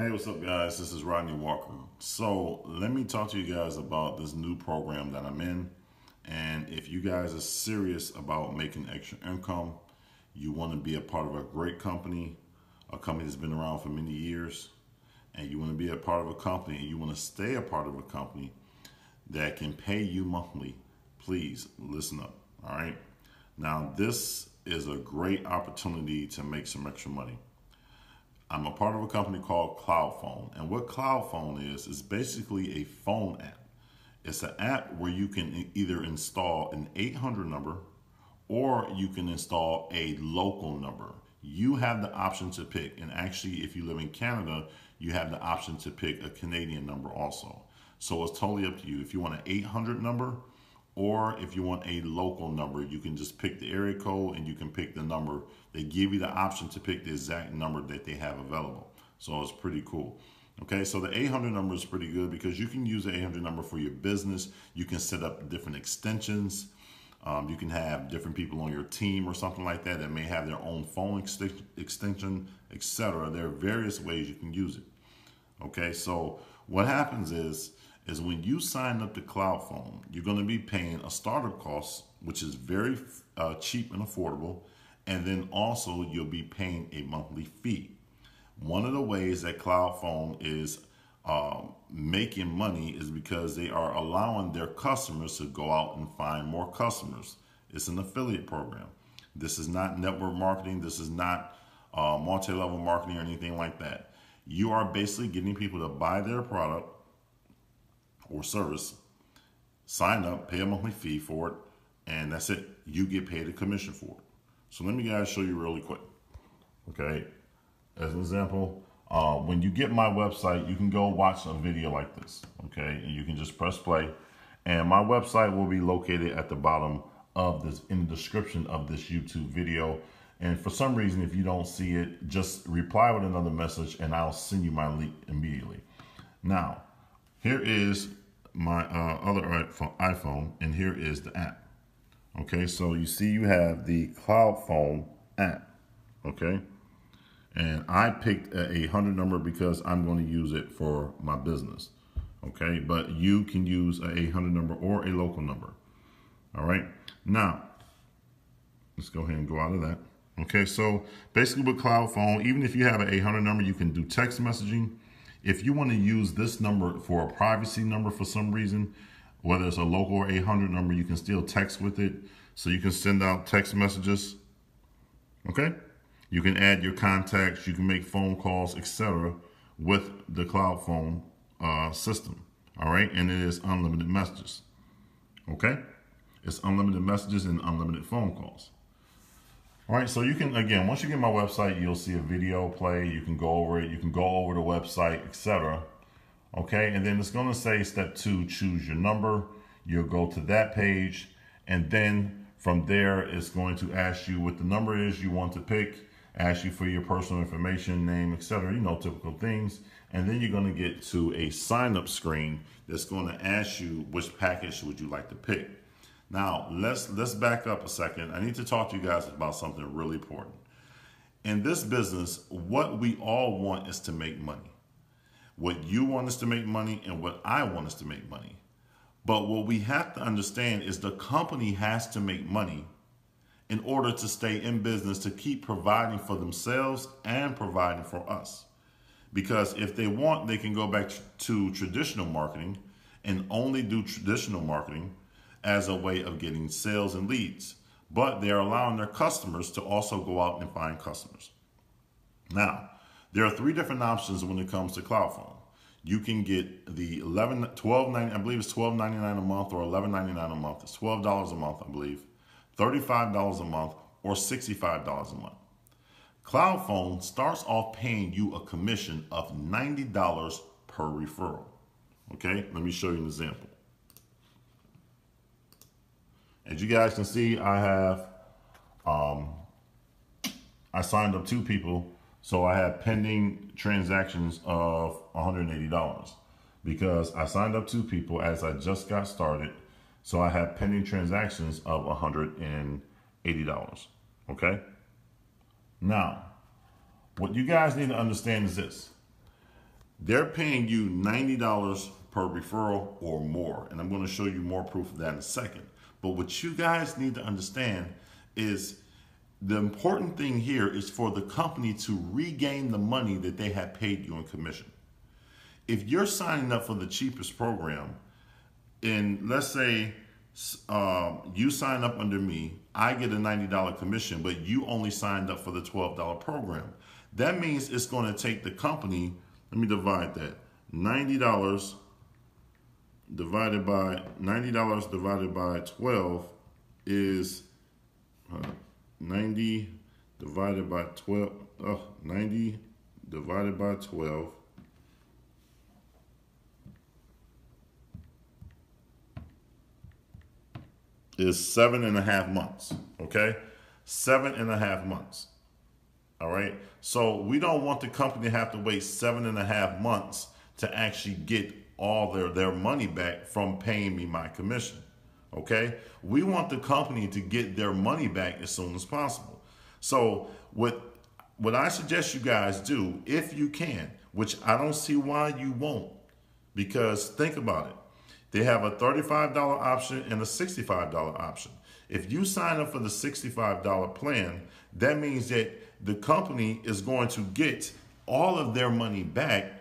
Hey, what's up, guys? This is Rodney Walker. So let me talk to you guys about this new program that I'm in. And if you guys are serious about making extra income, you want to be a part of a great company, a company that's been around for many years, and you want to be a part of a company and you want to stay a part of a company that can pay you monthly, please listen up. All right. Now, this is a great opportunity to make some extra money. I'm a part of a company called CloudPhone. And what CloudPhone is basically a phone app. It's an app where you can either install an 800 number or you can install a local number. You have the option to pick. And actually, if you live in Canada, you have the option to pick a Canadian number also. So it's totally up to you. If you want an 800 number or if you want a local number, you can just pick the area code and you can pick the number. They give you the option to pick the exact number that they have available. So it's pretty cool. Okay, so the 800 number is pretty good because you can use the 800 number for your business. You can set up different extensions. You can have different people on your team or something like that that may have their own phone extension, etc. There are various ways you can use it. Okay, so what happens is when you sign up to CloudPhone, you're going to be paying a startup cost, which is very cheap and affordable, and then also you'll be paying a monthly fee. One of the ways that CloudPhone is making money is because they are allowing their customers to go out and find more customers. It's an affiliate program. This is not network marketing. This is not multi-level marketing or anything like that. You are basically getting people to buy their product or service, sign up, pay a monthly fee for it, and that's it. You get paid a commission for it. So let me guys show you really quick. Okay, as an example, when you get my website, you can go watch a video like this. Okay, and you can just press play, and my website will be located at the bottom of this, in the description of this YouTube video. And for some reason, if you don't see it, just reply with another message and I'll send you my link immediately. Now, here is my other iPhone, and here is the app. Okay, so you see you have the CloudPhone app. Okay, and I picked a 800 number because I'm going to use it for my business. Okay, but you can use a 800 number or a local number. All right, now let's go ahead and go out of that. Okay, so basically with CloudPhone, even if you have an 800 number, you can do text messaging. If you want to use this number for a privacy number for some reason, whether it's a local or 800 number, you can still text with it. So you can send out text messages. Okay, you can add your contacts, you can make phone calls, etc. with the CloudPhone system. All right, and it is unlimited messages. Okay, it's unlimited messages and unlimited phone calls. All right, so you can, again, once you get my website, you'll see a video play. You can go over it. You can go over the website, etc. Okay, and then it's going to say step 2, choose your number. You'll go to that page, and then from there, it's going to ask you what the number is you want to pick, ask you for your personal information, name, etc. You know, typical things. And then you're going to get to a sign-up screen that's going to ask you which package would you like to pick. Now, let's back up a second. I need to talk to you guys about something really important. In this business, what we all want is to make money. What you want is to make money and what I want is to make money. But what we have to understand is the company has to make money in order to stay in business, to keep providing for themselves and providing for us. Because if they want, they can go back to traditional marketing and only do traditional marketing as a way of getting sales and leads, but they're allowing their customers to also go out and find customers. Now, there are 3 different options when it comes to CloudPhone. You can get the $12.90, I believe it's $12.99 a month or $11.99 a month. It's $12 a month, I believe, $35 a month, or $65 a month. CloudPhone starts off paying you a commission of $90 per referral. Okay, let me show you an example. As you guys can see, I have, I signed up 2 people, so I have pending transactions of $180 because I signed up 2 people as I just got started. So I have pending transactions of $180, okay? Now, what you guys need to understand is this. they're paying you $90 per referral or more. And I'm going to show you more proof of that in a second. But what you guys need to understand is the important thing here is for the company to regain the money that they have paid you in commission. If you're signing up for the cheapest program, and let's say you sign up under me, I get a $90 commission, but you only signed up for the $12 program. That means it's going to take the company, let me divide that, $90 divided by 12 is 90 divided by 12, 90 divided by 12 is 7.5 months, okay? 7.5 months, all right? So we don't want the company to have to wait 7.5 months to actually get all their money back from paying me my commission, okay? We want the company to get their money back as soon as possible. So what I suggest you guys do, if you can, which I don't see why you won't, because think about it. They have a $35 option and a $65 option. If you sign up for the $65 plan, that means that the company is going to get all of their money back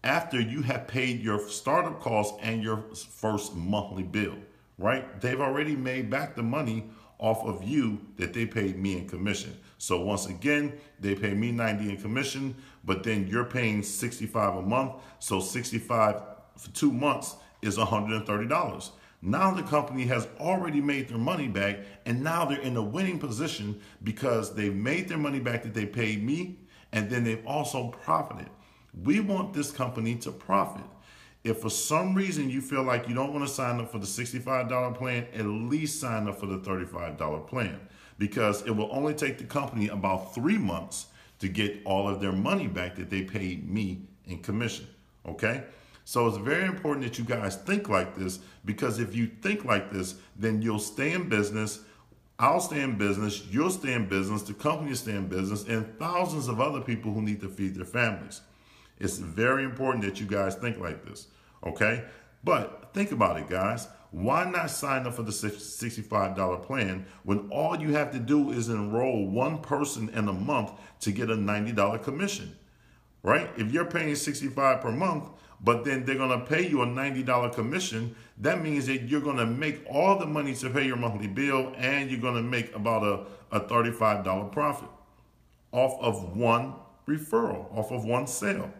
after you have paid your startup costs and your first monthly bill, right? They've already made back the money off of you that they paid me in commission. So once again, they pay me 90 in commission, but then you're paying 65 a month. So 65 for 2 months is $130. Now the company has already made their money back, and now they're in a winning position because they've made their money back that they paid me, and then they've also profited. We want this company to profit. If for some reason you feel like you don't want to sign up for the $65 plan, at least sign up for the $35 plan, because it will only take the company about 3 months to get all of their money back that they paid me in commission, okay? So it's very important that you guys think like this, because if you think like this, then you'll stay in business, I'll stay in business, you'll stay in business, the company will stay in business, and thousands of other people who need to feed their families. It's very important that you guys think like this, okay? But think about it, guys. Why not sign up for the $65 plan when all you have to do is enroll one person in a month to get a $90 commission, right? If you're paying $65 per month, but then they're going to pay you a $90 commission, that means that you're going to make all the money to pay your monthly bill, and you're going to make about a $35 profit off of one referral, off of one sale.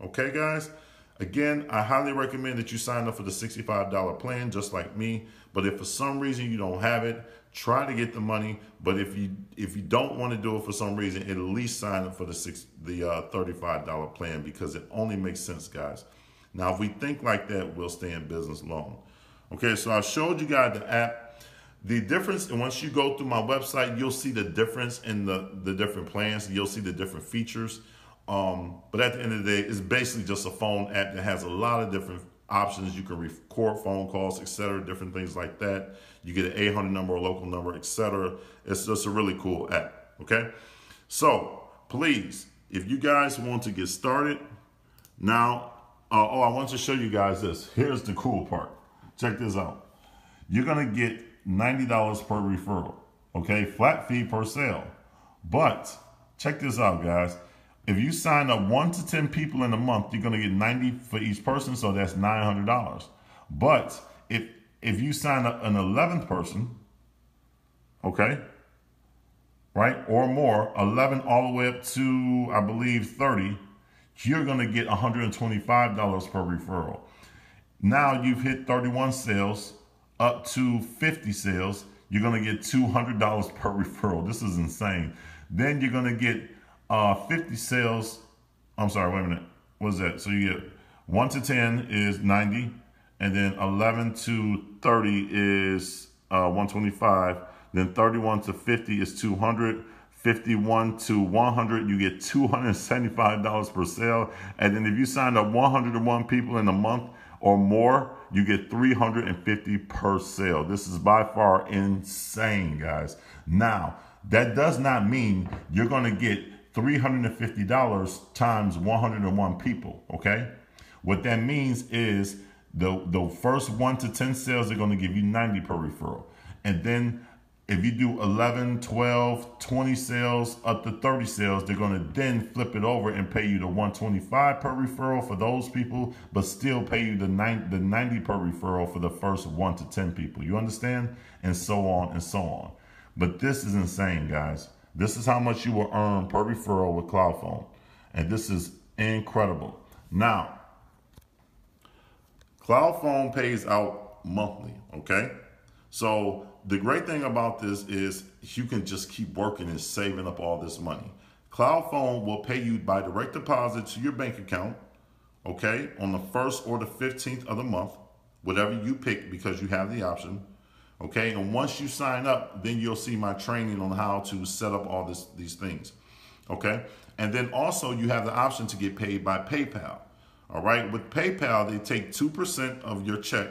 Okay, guys? Again, I highly recommend that you sign up for the $65 plan, just like me. But if for some reason you don't have it, try to get the money. But if you don't want to do it for some reason, at least sign up for the $35 plan, because it only makes sense, guys. Now, if we think like that, we'll stay in business long. Okay, so I showed you guys the app. The difference, and once you go through my website, you'll see the difference in the different plans. You'll see the different features. But at the end of the day, it's basically just a phone app that has a lot of different options. You can record phone calls, etc., different things like that. You get an 800 number, a local number, etc. It's just a really cool app, okay? So please, if you guys want to get started, now, I want to show you guys this. Here's the cool part. Check this out. You're going to get $90 per referral, okay? Flat fee per sale. But check this out, guys. If you sign up 1 to 10 people in a month, you're going to get $90 for each person, so that's $900. But if you sign up an 11th person, okay, right, or more, 11 all the way up to, I believe, 30, you're going to get $125 per referral. Now you've hit 31 sales, up to 50 sales, you're going to get $200 per referral. This is insane. Then you're going to get 50 sales. I'm sorry, wait a minute. What is that? So you get 1 to 10 is 90, and then 11 to 30 is 125. Then 31 to 50 is 200. 51 to 100, you get $275 per sale. And then if you sign up 101 people in a month or more, you get $350 per sale. This is by far insane, guys. Now, that does not mean you're going to get $350 times 101 people, okay? What that means is the first 1 to 10 sales, they're going to give you 90 per referral. And then if you do 11, 12, 20 sales, up to 30 sales, they're going to then flip it over and pay you the 125 per referral for those people, but still pay you the 90 per referral for the first 1 to 10 people. You understand? And so on and so on. But this is insane, guys. This is how much you will earn per referral with CloudPhone. And this is incredible. Now, CloudPhone pays out monthly, okay? So the great thing about this is you can just keep working and saving up all this money. CloudPhone will pay you by direct deposit to your bank account, okay, on the 1st or the 15th of the month, whatever you pick, because you have the option, okay? And once you sign up, then you'll see my training on how to set up all these things, okay? And then also you have the option to get paid by PayPal, all right? With PayPal, they take 2% of your check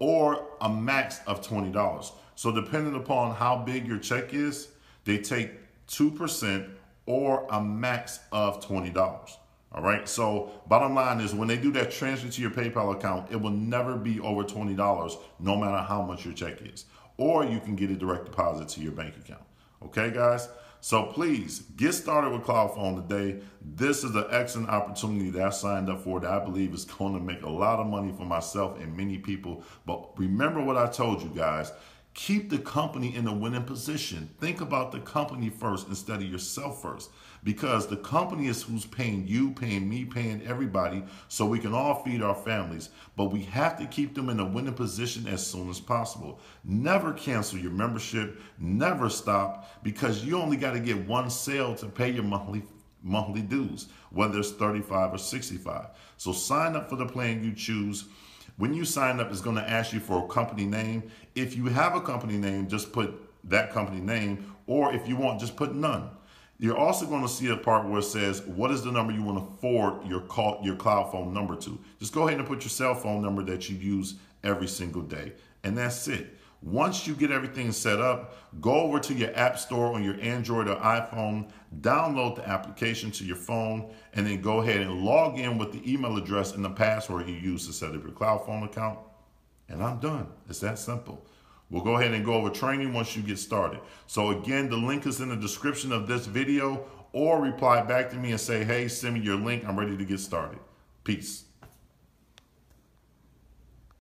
or a max of $20. So depending upon how big your check is, they take 2% or a max of $20. All right. So bottom line is when they do that transfer to your PayPal account, it will never be over $20, no matter how much your check is. Or you can get a direct deposit to your bank account. Okay, guys? So please get started with CloudPhone today. This is an excellent opportunity that I signed up for that I believe is going to make a lot of money for myself and many people. But remember what I told you guys. Keep the company in a winning position. Think about the company first instead of yourself first, because the company is who's paying you, paying me, paying everybody, so we can all feed our families. But we have to keep them in a winning position as soon as possible. Never cancel your membership. Never stop, because you only got to get one sale to pay your monthly dues, whether it's 35 or 65. So sign up for the plan you choose. When you sign up, it's going to ask you for a company name. If you have a company name, just put that company name, or if you want, just put none. You're also going to see a part where it says, what is the number you want to forward your CloudPhone number to? Just go ahead and put your cell phone number that you use every single day. And that's it. Once you get everything set up, go over to your app store on your Android or iPhone, download the application to your phone, and then go ahead and log in with the email address and the password you use to set up your CloudPhone account. And I'm done. It's that simple. We'll go ahead and go over training once you get started. So again, the link is in the description of this video, or reply back to me and say, hey, send me your link. I'm ready to get started. Peace.